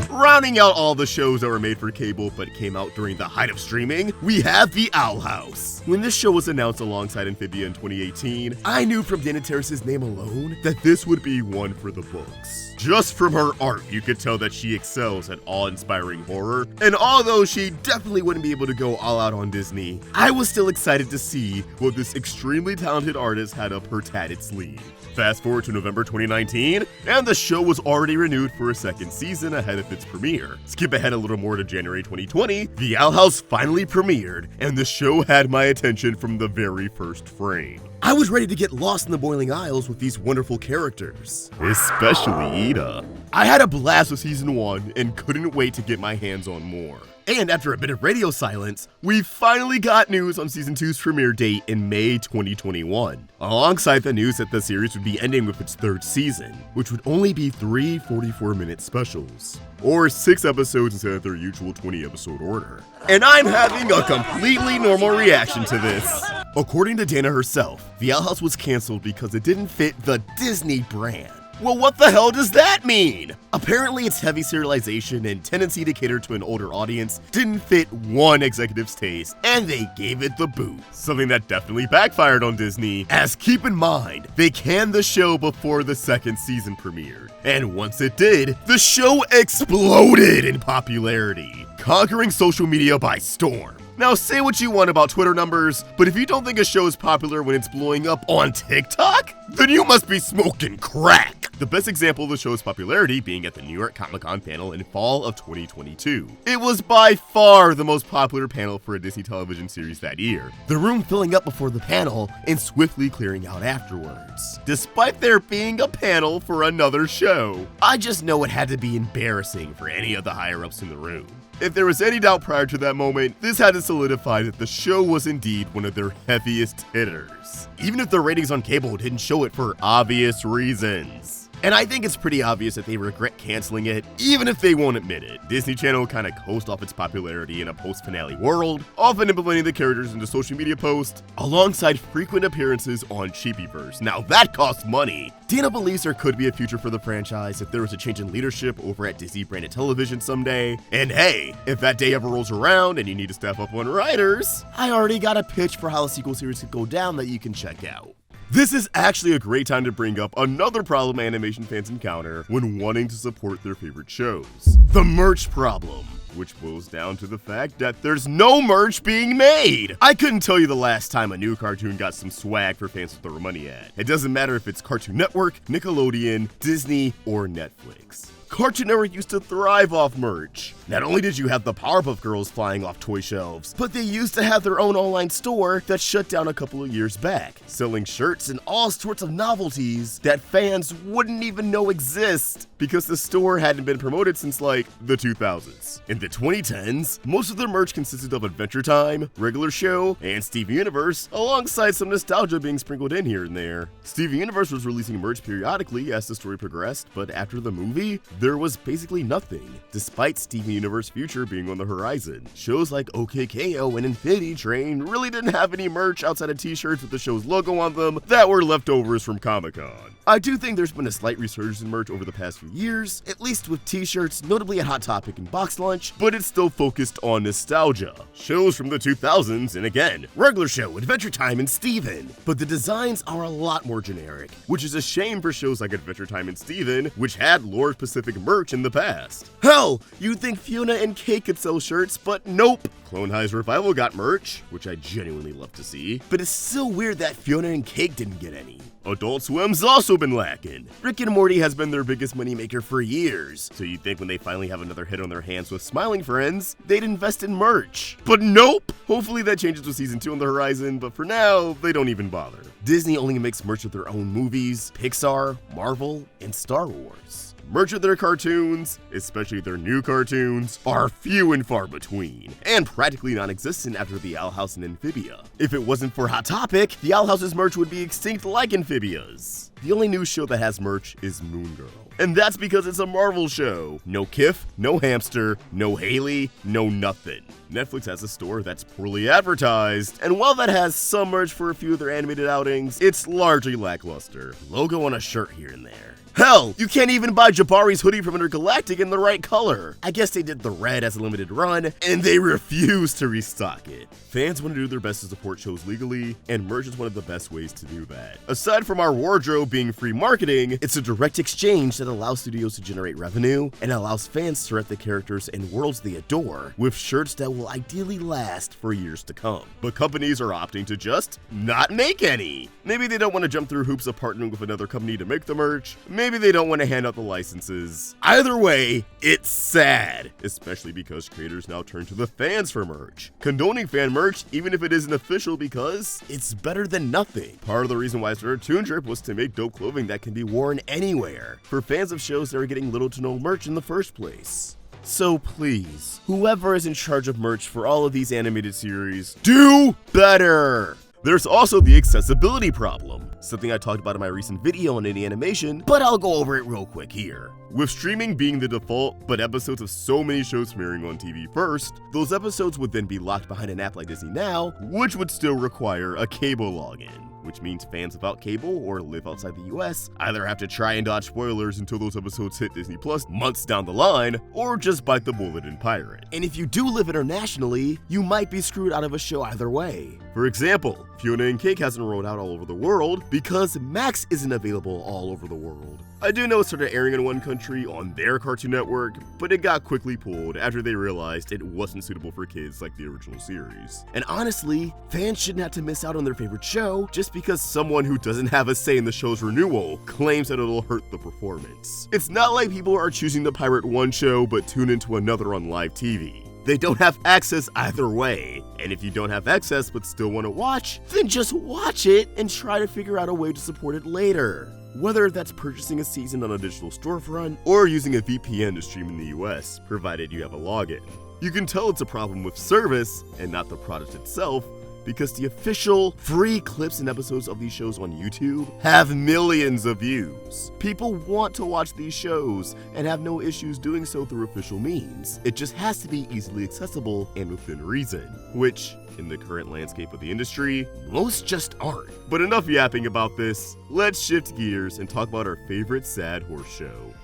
Rounding out all the shows that were made for cable but came out during the height of streaming, we have The Owl House. When this show was announced alongside Amphibia in 2018, I knew from Dana Terrace's name alone that this would be one for the books. Just from her art, you could tell that she excels at awe-inspiring horror, and although she definitely wouldn't be able to go all out on Disney, I was still excited to see what this extremely talented artist had up her tatted sleeve. Fast forward to November 2019, and the show was already renewed for a second season ahead of its premiere. Skip ahead a little more to January 2020, The Owl House finally premiered, and the show had my attention from the very first frame. I was ready to get lost in the boiling aisles with these wonderful characters, especially Ida. I had a blast with season 1 and couldn't wait to get my hands on more. And after a bit of radio silence, we finally got news on season 2's premiere date in May 2021, alongside the news that the series would be ending with its third season, which would only be 3 44-minute specials, or 6 episodes instead of their usual 20-episode order. And I'm having a completely normal reaction to this. According to Dana herself, The Owl House was canceled because it didn't fit the Disney brand. Well, what the hell does that mean? Apparently, its heavy serialization and tendency to cater to an older audience didn't fit one executive's taste, and they gave it the boot. Something that definitely backfired on Disney, as keep in mind, they canned the show before the second season premiered. And once it did, the show exploded in popularity, conquering social media by storm. Now, say what you want about Twitter numbers, but if you don't think a show is popular when it's blowing up on TikTok, then you must be smoking crack. The best example of the show's popularity being at the New York Comic-Con panel in fall of 2022. It was by far the most popular panel for a Disney television series that year, the room filling up before the panel and swiftly clearing out afterwards, despite there being a panel for another show. I just know it had to be embarrassing for any of the higher-ups in the room. If there was any doubt prior to that moment, this had to solidify that the show was indeed one of their heaviest hitters, even if the ratings on cable didn't show it for obvious reasons. And I think it's pretty obvious that they regret canceling it, even if they won't admit it. Disney Channel kinda coasted off its popularity in a post-finale world, often implementing the characters into social media posts, alongside frequent appearances on Sym-Bionic. Now that costs money. Dana believes there could be a future for the franchise if there was a change in leadership over at Disney branded television someday. And hey, if that day ever rolls around and you need to step up on writers, I already got a pitch for how a sequel series could go down that you can check out. This is actually a great time to bring up another problem animation fans encounter when wanting to support their favorite shows: the merch problem, which boils down to the fact that there's no merch being made. I couldn't tell you the last time a new cartoon got some swag for fans to throw money at. It doesn't matter if it's Cartoon Network, Nickelodeon, Disney, or Netflix. Cartoon Network used to thrive off merch. Not only did you have the Powerpuff Girls flying off toy shelves, but they used to have their own online store that shut down a couple of years back, selling shirts and all sorts of novelties that fans wouldn't even know exist because the store hadn't been promoted since like the 2000s. In the 2010s, most of their merch consisted of Adventure Time, Regular Show, and Steven Universe, alongside some nostalgia being sprinkled in here and there. Steven Universe was releasing merch periodically as the story progressed, but after the movie, there was basically nothing, despite Steven Universe future being on the horizon. Shows like OKKO and Infinity Train really didn't have any merch outside of t-shirts with the show's logo on them that were leftovers from Comic-Con. I do think there's been a slight resurgence in merch over the past few years, at least with t-shirts, notably at Hot Topic and Box Lunch, but it's still focused on nostalgia. Shows from the 2000s, and again, Regular Show, Adventure Time, and Steven. But the designs are a lot more generic, which is a shame for shows like Adventure Time and Steven, which had Lord Pacific merch in the past. Hell, you'd think Fiona and Cake could sell shirts, but nope. Clone High's Revival got merch, which I genuinely love to see, but it's still weird that Fiona and Cake didn't get any. Adult Swim's also been lacking. Rick and Morty has been their biggest moneymaker for years, so you'd think when they finally have another hit on their hands with Smiling Friends, they'd invest in merch. But nope! Hopefully that changes with season 2 on the horizon, but for now, they don't even bother. Disney only makes merch with their own movies, Pixar, Marvel, and Star Wars. Merch of their cartoons, especially their new cartoons, are few and far between, and practically non-existent after the Owl House and Amphibia. If it wasn't for Hot Topic, the Owl House's merch would be extinct like Amphibia's. The only new show that has merch is Moon Girl, and that's because it's a Marvel show. No Kif, no Hamster, no Haley, no nothing. Netflix has a store that's poorly advertised, and while that has some merch for a few of their animated outings, it's largely lackluster. Logo on a shirt here and there. Hell, you can't even buy Jabari's hoodie from Intergalactic in the right color. I guess they did the red as a limited run, and they refuse to restock it. Fans want to do their best to support shows legally, and merch is one of the best ways to do that. Aside from our wardrobe being free marketing, it's a direct exchange that allows studios to generate revenue and allows fans to rep the characters and worlds they adore with shirts that will ideally last for years to come. But companies are opting to just not make any. Maybe they don't want to jump through hoops of partnering with another company to make the merch. Maybe they don't want to hand out the licenses. Either way, it's sad, especially because creators now turn to the fans for merch. Condoning fan merch, even if it isn't official, because it's better than nothing. Part of the reason why I started Toon Drip was to make dope clothing that can be worn anywhere for fans of shows that are getting little to no merch in the first place. So please, whoever is in charge of merch for all of these animated series, do better! There's also the accessibility problem, something I talked about in my recent video on indie animation, but I'll go over it real quick here. With streaming being the default, but episodes of so many shows premiering on TV first, those episodes would then be locked behind an app like Disney Now, which would still require a cable login. Which means fans without cable or live outside the US either have to try and dodge spoilers until those episodes hit Disney Plus months down the line, or just bite the bullet and pirate. And if you do live internationally, you might be screwed out of a show either way. For example, Fiona and Cake hasn't rolled out all over the world because Max isn't available all over the world. I do know it started airing in one country on their Cartoon Network, but it got quickly pulled after they realized it wasn't suitable for kids like the original series. And honestly, fans shouldn't have to miss out on their favorite show just because someone who doesn't have a say in the show's renewal claims that it'll hurt the performance. It's not like people are choosing to pirate one show but tune into another on live TV. They don't have access either way. And if you don't have access but still want to watch, then just watch it and try to figure out a way to support it later. Whether that's purchasing a season on a digital storefront or using a VPN to stream in the US, provided you have a login. You can tell it's a problem with service and not the product itself, because the official free clips and episodes of these shows on YouTube have millions of views. People want to watch these shows and have no issues doing so through official means. It just has to be easily accessible and within reason, which, in the current landscape of the industry, most just aren't. But enough yapping about this, let's shift gears and talk about our favorite sad horse show.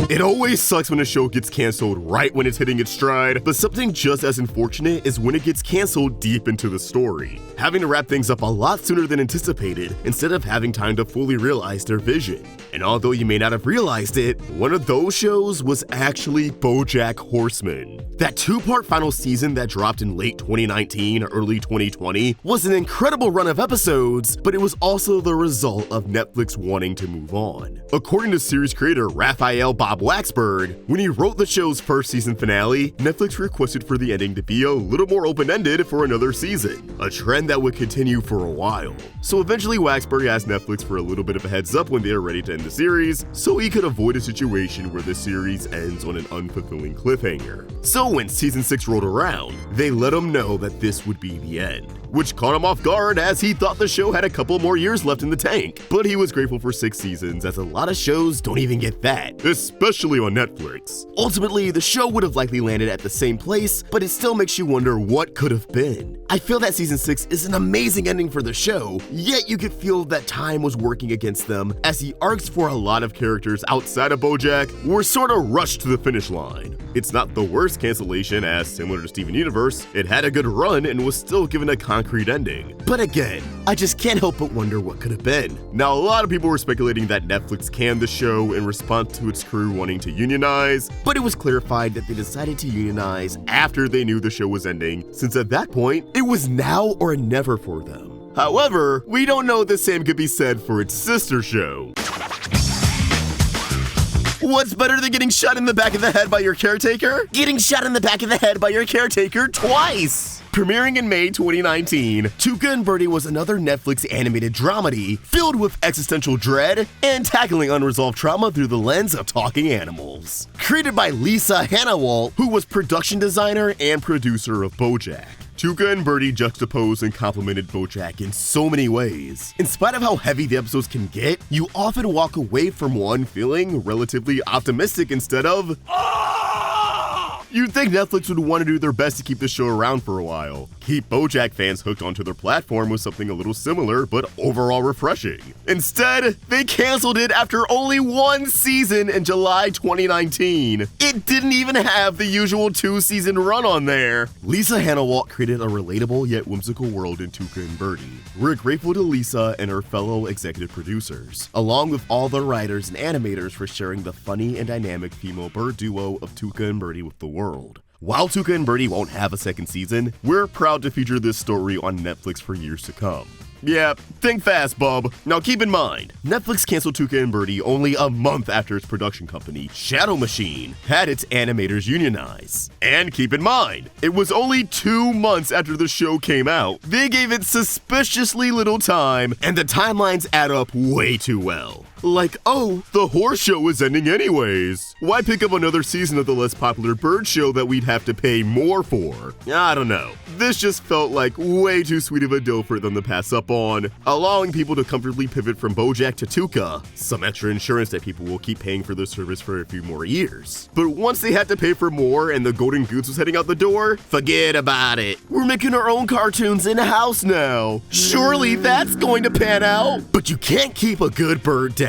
It always sucks when a show gets canceled right when it's hitting its stride, but something just as unfortunate is when it gets canceled deep into the story, having to wrap things up a lot sooner than anticipated instead of having time to fully realize their vision. And although you may not have realized it, one of those shows was actually Bojack Horseman. That two-part final season that dropped in late 2019, early 2020 was an incredible run of episodes, but it was also the result of Netflix wanting to move on. According to series creator Raphael Bob Waxberg, when he wrote the show's first season finale, Netflix requested for the ending to be a little more open-ended for another season, a trend that would continue for a while. So eventually Waxberg asked Netflix for a little bit of a heads up when they are ready to end the series, so he could avoid a situation where the series ends on an unfulfilling cliffhanger. So when season 6 rolled around, they let him know that this would be the end, which caught him off guard as he thought the show had a couple more years left in the tank. But he was grateful for 6 seasons, as a lot of shows don't even get that, especially on Netflix. Ultimately, the show would have likely landed at the same place, but it still makes you wonder what could have been. I feel that season 6 is an amazing ending for the show, yet you could feel that time was working against them, as the arcs for a lot of characters outside of Bojack were sort of rushed to the finish line. It's not the worst cancellation, as similar to Steven Universe, it had a good run and was still given a concrete ending. But again, I just can't help but wonder what could have been. Now, a lot of people were speculating that Netflix canned the show in response to its crew wanting to unionize, but it was clarified that they decided to unionize after they knew the show was ending, since at that point, it was now or never for them. However, we don't know the same could be said for its sister show. What's better than getting shot in the back of the head by your caretaker? Getting shot in the back of the head by your caretaker twice! Premiering in May 2019, Tuca and Bertie was another Netflix animated dramedy filled with existential dread and tackling unresolved trauma through the lens of talking animals. Created by Lisa Hannawalt, who was production designer and producer of Bojack. Tuca and Bertie juxtaposed and complemented Bojack in so many ways. In spite of how heavy the episodes can get, you often walk away from one feeling relatively optimistic instead of You'd think Netflix would want to do their best to keep the show around for a while, keep Bojack fans hooked onto their platform with something a little similar but overall refreshing. Instead, they canceled it after only one season in July 2019. It didn't even have the usual 2-season run on there. Lisa Hanawalt created a relatable yet whimsical world in Tuca and Bertie. We're grateful to Lisa and her fellow executive producers, along with all the writers and animators for sharing the funny and dynamic female bird duo of Tuca and Bertie with the world. While Tuca and Bertie won't have a second season, we're proud to feature this story on Netflix for years to come. Yeah, think fast, bub. Now keep in mind, Netflix canceled Tuca and Bertie only a month after its production company, Shadow Machine, had its animators unionize. And keep in mind, it was only 2 months after the show came out. They gave it suspiciously little time, and the timelines add up way too well. Like, oh, the horse show is ending anyways. Why pick up another season of the less popular bird show that we'd have to pay more for? I don't know. This just felt like way too sweet of a deal for them to pass up on, allowing people to comfortably pivot from Bojack to Tuca, some extra insurance that people will keep paying for the service for a few more years. But once they had to pay for more and the Golden Goose was heading out the door, forget about it. We're making our own cartoons in-house now. Surely that's going to pan out. But you can't keep a good bird down.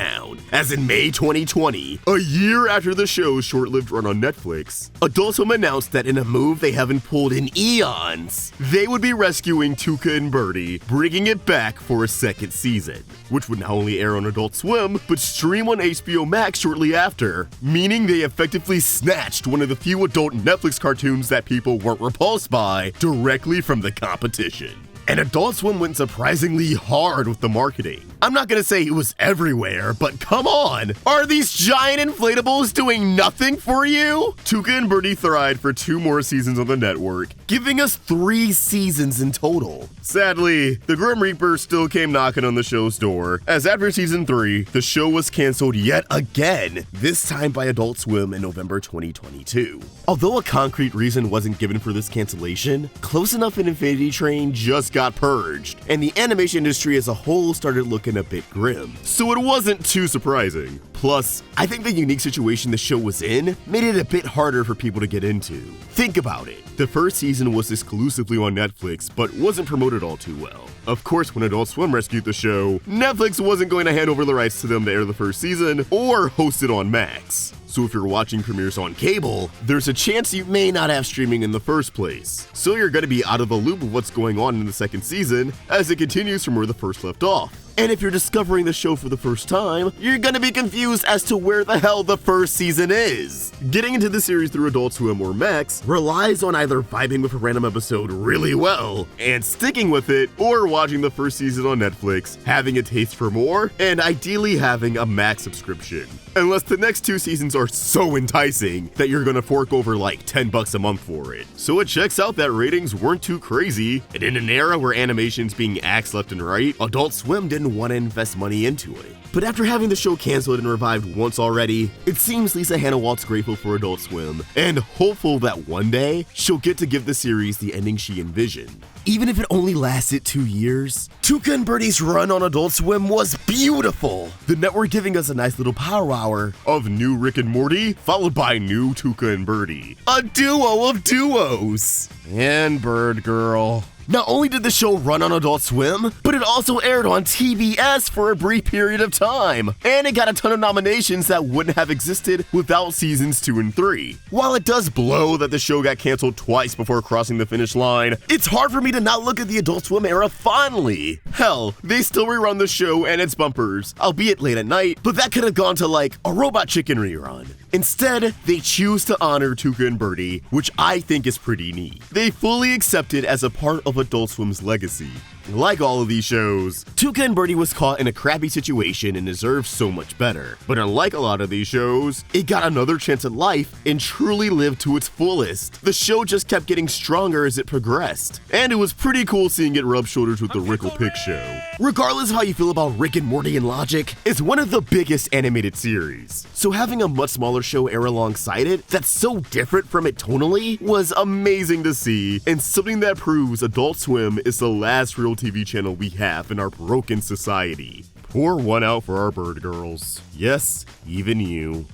As in May 2020, a year after the show's short-lived run on Netflix, Adult Swim announced that in a move they haven't pulled in eons, they would be rescuing Tuca and Bertie, bringing it back for a second season, which would not only air on Adult Swim, but stream on HBO Max shortly after, meaning they effectively snatched one of the few adult Netflix cartoons that people weren't repulsed by directly from the competition. And Adult Swim went surprisingly hard with the marketing. I'm not gonna say it was everywhere, but come on! Are these giant inflatables doing nothing for you? Tuca and Bertie thrived for 2 more seasons on the network, giving us 3 seasons in total. Sadly, the Grim Reaper still came knocking on the show's door, as after season 3, the show was canceled yet again, this time by Adult Swim in November 2022. Although a concrete reason wasn't given for this cancellation, Close Enough and Infinity Train just got purged, and the animation industry as a whole started looking a bit grim. So it wasn't too surprising. Plus, I think the unique situation the show was in made it a bit harder for people to get into. Think about it. The first season was exclusively on Netflix, but wasn't promoted all too well. Of course, when Adult Swim rescued the show, Netflix wasn't going to hand over the rights to them to air the first season or host it on Max. So if you're watching premieres on cable, there's a chance you may not have streaming in the first place. So you're going to be out of the loop of what's going on in the second season as it continues from where the first left off. And if you're discovering the show for the first time, you're gonna be confused as to where the hell the first season is. Getting into the series through Adult Swim or Max relies on either vibing with a random episode really well and sticking with it, or watching the first season on Netflix, having a taste for more, and ideally having a Max subscription. Unless the next 2 seasons are so enticing that you're gonna fork over like $10 a month for it. So it checks out that ratings weren't too crazy, and in an era where animation's being axed left and right, Adult Swim didn't want to invest money into it. But after having the show canceled and revived once already, it seems Lisa Hanawalt's grateful for Adult Swim and hopeful that one day she'll get to give the series the ending she envisioned. Even if it only lasted 2 years, Tuca and Bertie's run on Adult Swim was beautiful. The network giving us a nice little power hour of new Rick and Morty, followed by new Tuca and Bertie. A duo of duos. And Bird Girl. Not only did the show run on Adult Swim, but it also aired on TBS for a brief period of time, and it got a ton of nominations that wouldn't have existed without seasons 2 and 3. While it does blow that the show got canceled twice before crossing the finish line, it's hard for me to not look at the Adult Swim era fondly. Hell, they still rerun the show and its bumpers, albeit late at night, but that could have gone to like a Robot Chicken rerun. Instead, they choose to honor Tuca and Bertie, which I think is pretty neat. They fully accept it as a part of Adult Swim's legacy. Like all of these shows, Tuca and Bertie was caught in a crappy situation and deserved so much better. But unlike a lot of these shows, it got another chance at life and truly lived to its fullest. The show just kept getting stronger as it progressed, and it was pretty cool seeing it rub shoulders with the Rickle Pick show. Regardless of how you feel about Rick and Morty and Logic, it's one of the biggest animated series. So having a much smaller show air alongside it that's so different from it tonally was amazing to see, and something that proves Adult Swim is the last real TV channel we have in our broken society. Pour one out for our bird girls. Yes, even you.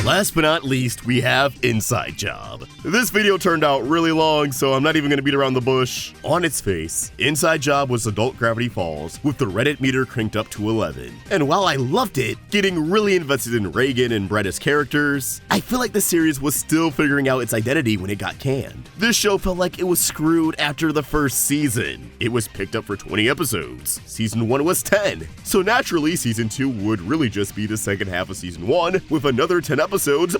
Last but not least, we have Inside Job. This video turned out really long, so I'm not even gonna beat around the bush. On its face, Inside Job was adult Gravity Falls with the Reddit meter cranked up to 11. And while I loved it, getting really invested in Reagan and Brett as characters, I feel like the series was still figuring out its identity when it got canned. This show felt like it was screwed after the first season. It was picked up for 20 episodes. Season 1 was 10. So naturally, Season 2 would really just be the second half of Season 1 with another 10 episodes,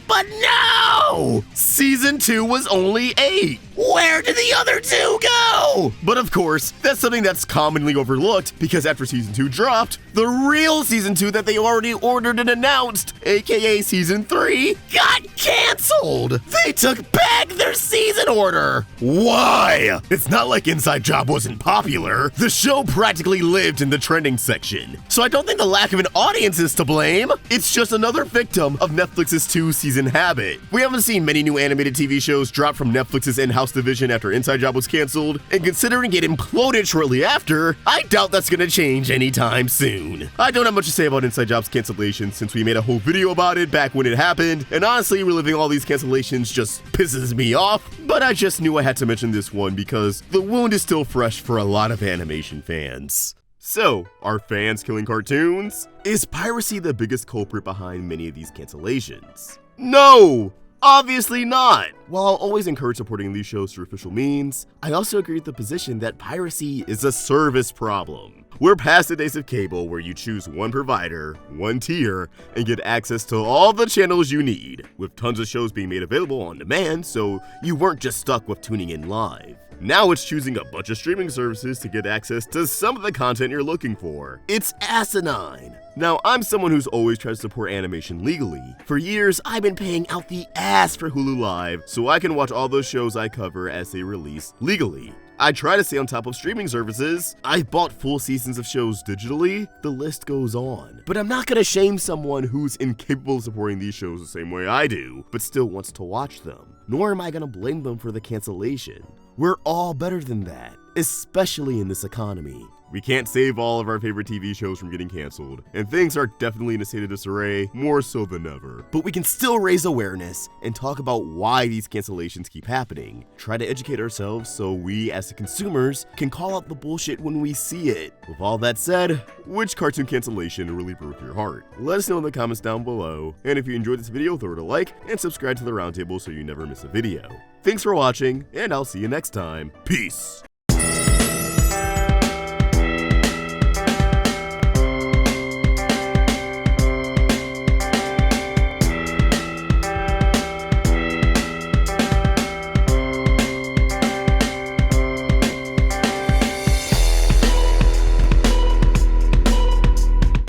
but no! Season 2 was only 8. Where did the other 2 go? But of course, that's something that's commonly overlooked because after Season 2 dropped, the real Season 2 that they already ordered and announced, aka Season 3, got canceled! They took back their season order! Why? It's not like Inside Job wasn't popular. The show practically lived in the trending section. So I don't think the lack of an audience is to blame. It's just another victim of Netflix's 2-season habit. We haven't seen many new animated TV shows drop from Netflix's in-house division after Inside Job was canceled, and considering it imploded shortly after, I doubt that's gonna change anytime soon. I don't have much to say about Inside Job's cancellation since we made a whole video about it back when it happened, and honestly, reliving all these cancellations just pisses me off, but I just knew I had to mention this one because the wound is still fresh for a lot of animation fans. So, are fans killing cartoons? Is piracy the biggest culprit behind many of these cancellations? No! Obviously not! While I'll always encourage supporting these shows through official means, I also agree with the position that piracy is a service problem. We're past the days of cable where you choose one provider, one tier, and get access to all the channels you need, with tons of shows being made available on demand so you weren't just stuck with tuning in live. Now it's choosing a bunch of streaming services to get access to some of the content you're looking for. It's asinine. Now, I'm someone who's always tried to support animation legally. For years, I've been paying out the ass for Hulu Live so I can watch all those shows I cover as they release legally. I try to stay on top of streaming services. I've bought full seasons of shows digitally. The list goes on. But I'm not gonna shame someone who's incapable of supporting these shows the same way I do, but still wants to watch them. Nor am I gonna blame them for the cancellation. We're all better than that, especially in this economy. We can't save all of our favorite TV shows from getting canceled, and things are definitely in a state of disarray, more so than ever. But we can still raise awareness and talk about why these cancellations keep happening. Try to educate ourselves so we, as the consumers, can call out the bullshit when we see it. With all that said, which cartoon cancellation really broke your heart? Let us know in the comments down below, and if you enjoyed this video, throw it a like, and subscribe to the Roundtable so you never miss a video. Thanks for watching, and I'll see you next time. Peace!